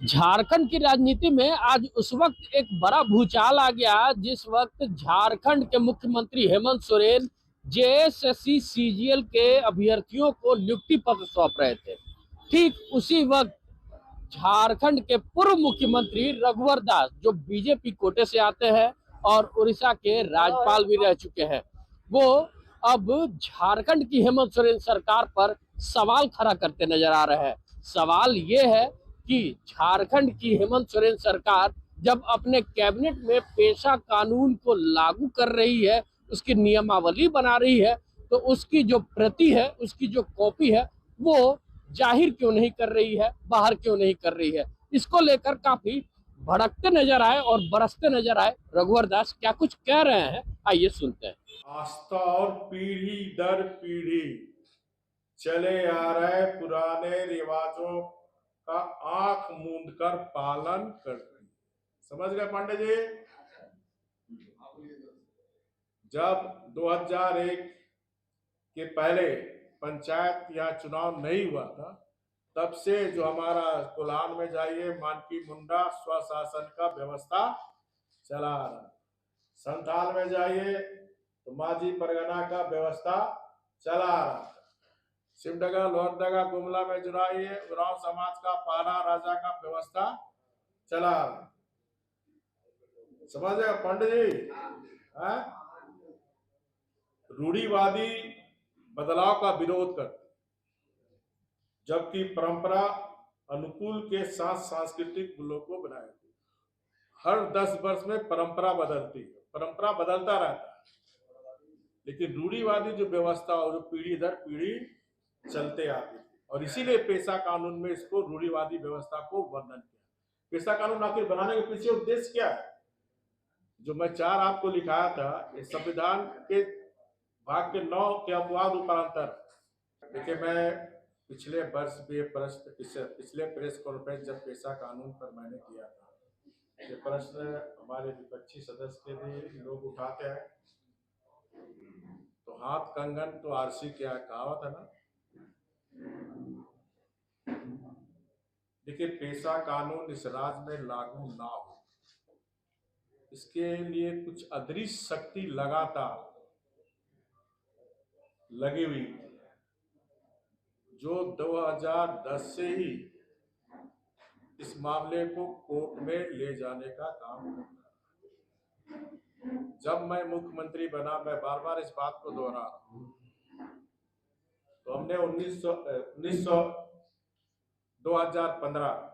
झारखंड की राजनीति में आज उस वक्त एक बड़ा भूचाल आ गया जिस वक्त झारखंड के मुख्यमंत्री हेमंत सोरेन जेएसएससी सीजीएल के अभ्यर्थियों को नियुक्ति पत्र सौंप रहे थे। ठीक उसी वक्त झारखंड के पूर्व मुख्यमंत्री रघुवर दास, जो बीजेपी कोटे से आते हैं और उड़ीसा के राज्यपाल भी रह चुके हैं, वो अब झारखंड की हेमंत सोरेन सरकार पर सवाल खड़ा करते नजर आ रहे हैं। सवाल ये है कि झारखंड की हेमंत सोरेन सरकार जब अपने कैबिनेट में पेशा कानून को लागू कर रही है, उसकी नियमावली बना रही है, तो उसकी जो प्रति है, उसकी जो कॉपी है, वो जाहिर क्यों नहीं कर रही है, बाहर क्यों नहीं कर रही है। इसको लेकर काफी भड़कते नजर आए और बरसते नजर आए। रघुवर दास क्या कुछ कह रहे हैं, आइए सुनते हैं। आस्था और पीढ़ी दर पीढ़ी चले आ रहे पुराने रिवाजों का आंख मूंद कर पालन कर रही। समझ गए पांडे जी? जब 2001 के पहले पंचायत या चुनाव नहीं हुआ था, तब से जो हमारा कोल्हान में जाइए मानकी मुंडा स्वशासन का व्यवस्था चला आ रहा। संथाल में जाइए तो माझी परगना का व्यवस्था चला आ रहा। सिमडगा लोहरदगा गुमला में जुड़ाइए उरांव समाज का पाना राजा का व्यवस्था चला आ रहा। समझ गए पंडित जी? रूढ़िवादी बदलाव का विरोध करते, जबकि परंपरा अनुकूल के साथ सांस्कृतिक मूल्यों को बनाए। हर 10 वर्ष में परंपरा बदलती है, परंपरा बदलता रहता है, लेकिन रूढ़िवादी जो व्यवस्था और जो पीढ़ी दर पीढ़ी चलते आती है, और इसीलिए पेशा कानून में इसको रूढ़िवादी व्यवस्था को वर्णन किया। पेशा कानून आखिर बनाने के पीछे उद्देश्य क्या है? जो मैं 4 आपको लिखाया था, इस संविधान के भाग के 9 के अपवाद उपरांतर। देखिए, मैं पिछले वर्ष भी पिछले प्रेस कॉन्फ्रेंस जब पेशा कानून पर मैंने किया था, ये प्रश्न हमारे विपक्षी सदस्य के भी लोग उठाते हैं, तो हाथ कंगन तो आरसी क्या कहावत है ना। देखिए, पेशा कानून इस राज्य में लागू ना हो, इसके लिए कुछ अदृश्य शक्ति लगातार लगी हुई, जो 2010 से ही इस मामले को कोर्ट में ले जाने का काम करता है। जब मैं मुख्यमंत्री बना, मैं बार बार इस बात को दोहरा रहा हूं, तो हमने 2015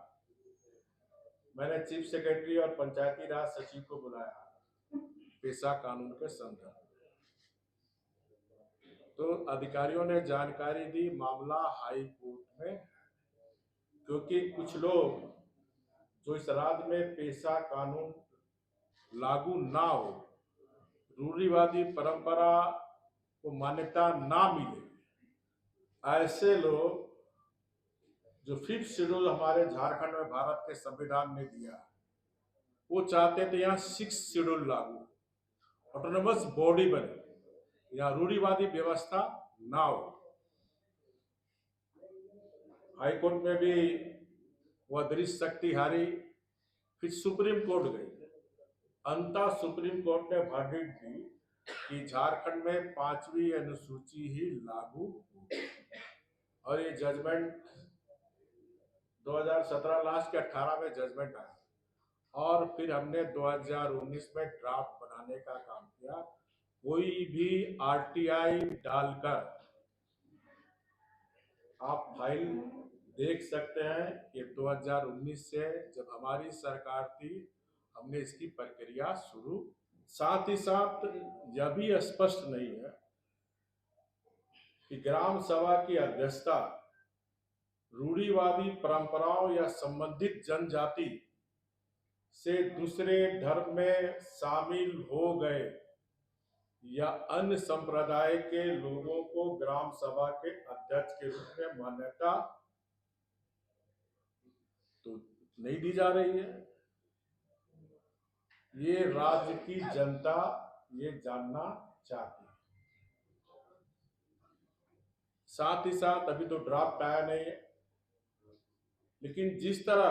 मैंने चीफ सेक्रेटरी और पंचायती राज सचिव को बुलाया पेशा कानून के संदर्भ में। तो अधिकारियों ने जानकारी दी, मामला हाई कोर्ट में, क्योंकि कुछ लोग जो इस राज्य में पेशा कानून लागू ना हो, रूढ़िवादी परंपरा को मान्यता ना मिले, ऐसे लोग जो 5th शेड्यूल हमारे झारखंड में भारत के संविधान ने दिया, वो चाहते थे यहाँ 6th शेड्यूल लागू, ऑटोनोमस बॉडी बने, यहाँ रूढ़िवादी व्यवस्था ना हो। हाईकोर्ट में भी वह दृश्य शक्ति हारी, फिर सुप्रीम कोर्ट गई। अंततः सुप्रीम कोर्ट ने वर्डिक्ट दी कि झारखंड में 5वीं अनुसूची ही लागू होगी, और ये जजमेंट 2017 लास्ट के 18 में जजमेंट आया, और फिर हमने 2019 में ड्राफ्ट बनाने का काम किया। कोई भी आरटीआई डालकर आप फाइल देख सकते हैं। ये 2019 से जब हमारी सरकार थी, हमने इसकी प्रक्रिया शुरू। साथ ही साथ यह भी स्पष्ट नहीं है कि ग्राम सभा की अध्यक्षता रूढ़िवादी परंपराओं या संबंधित जनजाति से दूसरे धर्म में शामिल हो गए या अन्य संप्रदाय के लोगों को ग्राम सभा के अध्यक्ष के रूप में मान्यता तो नहीं दी जा रही है। ये राज्य की जनता ये जानना चाहती है। साथ ही साथ अभी तो ड्राफ्ट आया नहीं है, लेकिन जिस तरह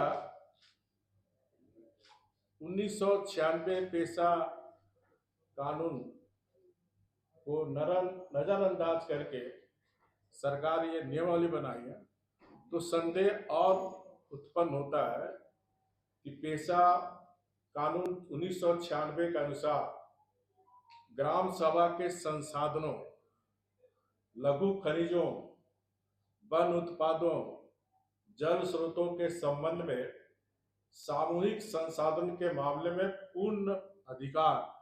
1996 पेशा कानून को नजरअंदाज करके सरकार ये नियमावली बनाई है, तो संदेह और उत्पन्न होता है कि पेशा कानून 1996 के अनुसार ग्राम सभा के संसाधनों, लघु खनिजों, वन उत्पादों, जल स्रोतों के संबंध में सामूहिक संसाधन के मामले में पूर्ण अधिकार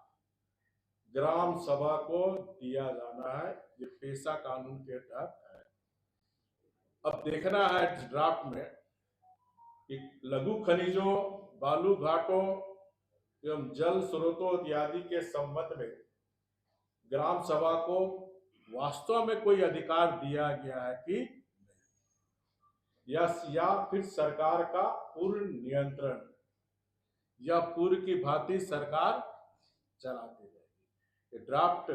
ग्राम सभा को दिया जाना है। ये पेशा कानून के तहत है। अब देखना है ड्राफ्ट में कि लघु खनिजों, बालू घाटों एवं जल स्रोतों इत्यादि के संबंध में ग्राम सभा को वास्तव में कोई अधिकार दिया गया है कि या फिर सरकार का पूर्ण नियंत्रण या पूर्व की भांति सरकार चलाती रहेगी। ड्राफ्ट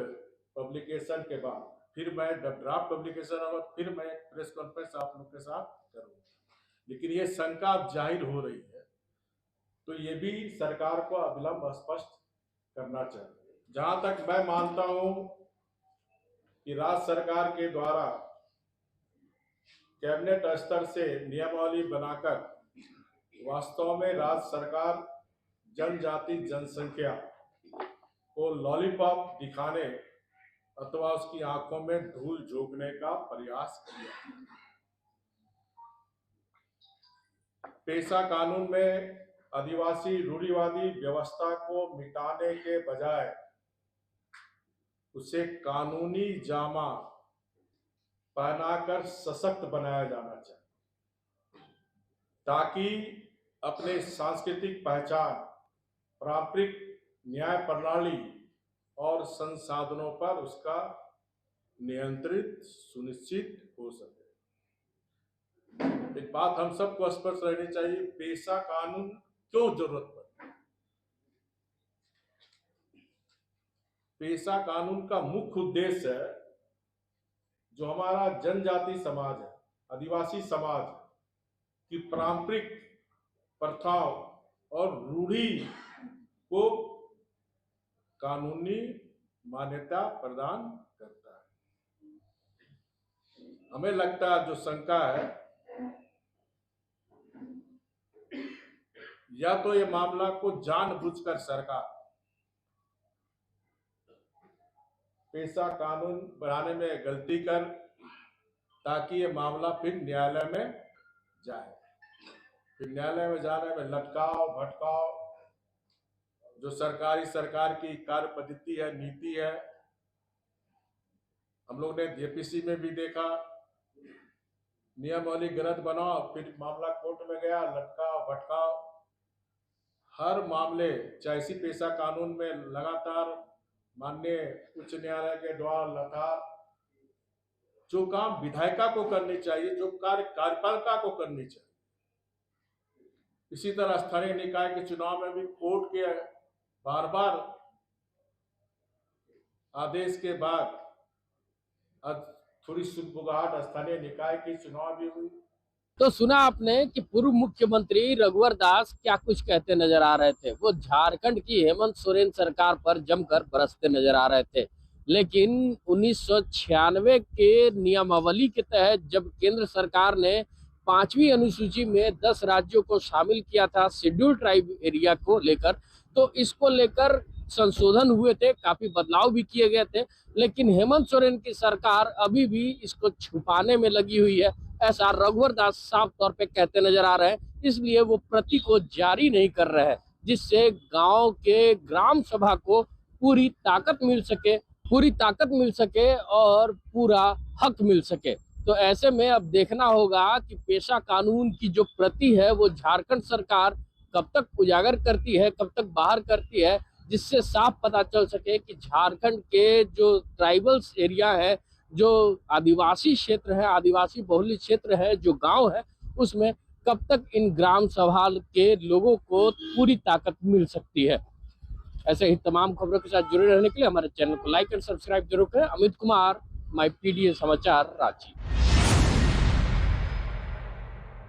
पब्लिकेशन के बाद फिर मैं ड्राफ्ट पब्लिकेशन होगा फिर मैं प्रेस कॉन्फ्रेंस आप लोग के साथ करूंगा, लेकिन ये शंका अब जाहिर हो रही है, तो ये भी सरकार को अविलंब स्पष्ट करना चाहिए। जहां तक मैं मानता हूं कि राज्य सरकार के द्वारा कैबिनेट स्तर से नियमावली बनाकर वास्तव में राज्य सरकार जनजाति जनसंख्या को लॉलीपॉप दिखाने अथवा उसकी आंखों में धूल झोंकने का प्रयास किया। पेशा कानून में आदिवासी रूढ़िवादी व्यवस्था को मिटाने के बजाय उसे कानूनी जामा पहनाकर सशक्त बनाया जाना चाहिए, ताकि अपने सांस्कृतिक पहचान, पारंपरिक न्याय प्रणाली और संसाधनों पर उसका नियंत्रित सुनिश्चित हो सके। एक बात हम सबको स्पष्ट रहनी चाहिए, पेशा कानून क्यों जरूरत पड़ती है। पेशा कानून का मुख्य उद्देश्य है जो हमारा जनजाति समाज है, आदिवासी समाज की पारंपरिक प्रथाओं और रूढ़ी को कानूनी मान्यता प्रदान करता है। हमें लगता है जो शंका है, या तो ये मामला को जानबूझकर सरकार पेशा कानून बनाने में गलती कर, ताकि ये मामला फिर न्यायालय में जाए। फिर न्यायालय में जाने में लटकाव भटकाव, जो सरकार की कार्य पद्धति है, नीति है, हम लोग ने जेपीसी में भी देखा, नियमावली गलत बनाओ फिर मामला कोर्ट में गया, लटकाव भटकाव। हर मामले चाहे इसी पेशा कानून में लगातार माननीय उच्च न्यायालय के द्वारा लगातार जो काम विधायिका को करनी चाहिए, जो कार्य कार्यपालिका को करनी चाहिए, इसी तरह स्थानीय निकाय के चुनाव में भी कोर्ट के बार बार आदेश के बाद आज थोड़ी सुगबुगाहट स्थानीय निकाय के चुनाव भी हुई। तो सुना आपने कि पूर्व मुख्यमंत्री रघुवर दास क्या कुछ कहते नजर आ रहे थे। वो झारखंड की हेमंत सोरेन सरकार पर जमकर बरसते नजर आ रहे थे, लेकिन 1996 के नियमावली के तहत जब केंद्र सरकार ने 5वीं अनुसूची में 10 राज्यों को शामिल किया था शेड्यूल्ड ट्राइब एरिया को लेकर, तो इसको लेकर संशोधन हुए थे, काफी बदलाव भी किए गए थे, लेकिन हेमंत सोरेन की सरकार अभी भी इसको छुपाने में लगी हुई है, ऐसा रघुवर दास साफ तौर पे कहते नजर आ रहे हैं। इसलिए वो प्रति को जारी नहीं कर रहे हैं, जिससे गांव के ग्राम सभा को पूरी ताकत मिल सके और पूरा हक मिल सके। तो ऐसे में अब देखना होगा कि पेशा कानून की जो प्रति है वो झारखंड सरकार कब तक उजागर करती है, कब तक बाहर करती है, जिससे साफ पता चल सके कि झारखंड के जो ट्राइबल्स एरिया है, जो आदिवासी क्षेत्र है, आदिवासी बहुल्य क्षेत्र है, जो गांव है, उसमें कब तक इन ग्राम सभा के लोगों को पूरी ताकत मिल सकती है। ऐसे ही तमाम खबरों के साथ जुड़े रहने के लिए हमारे चैनल को लाइक एंड सब्सक्राइब जरूर करें। अमित कुमार, माई पीडीए समाचार, रांची।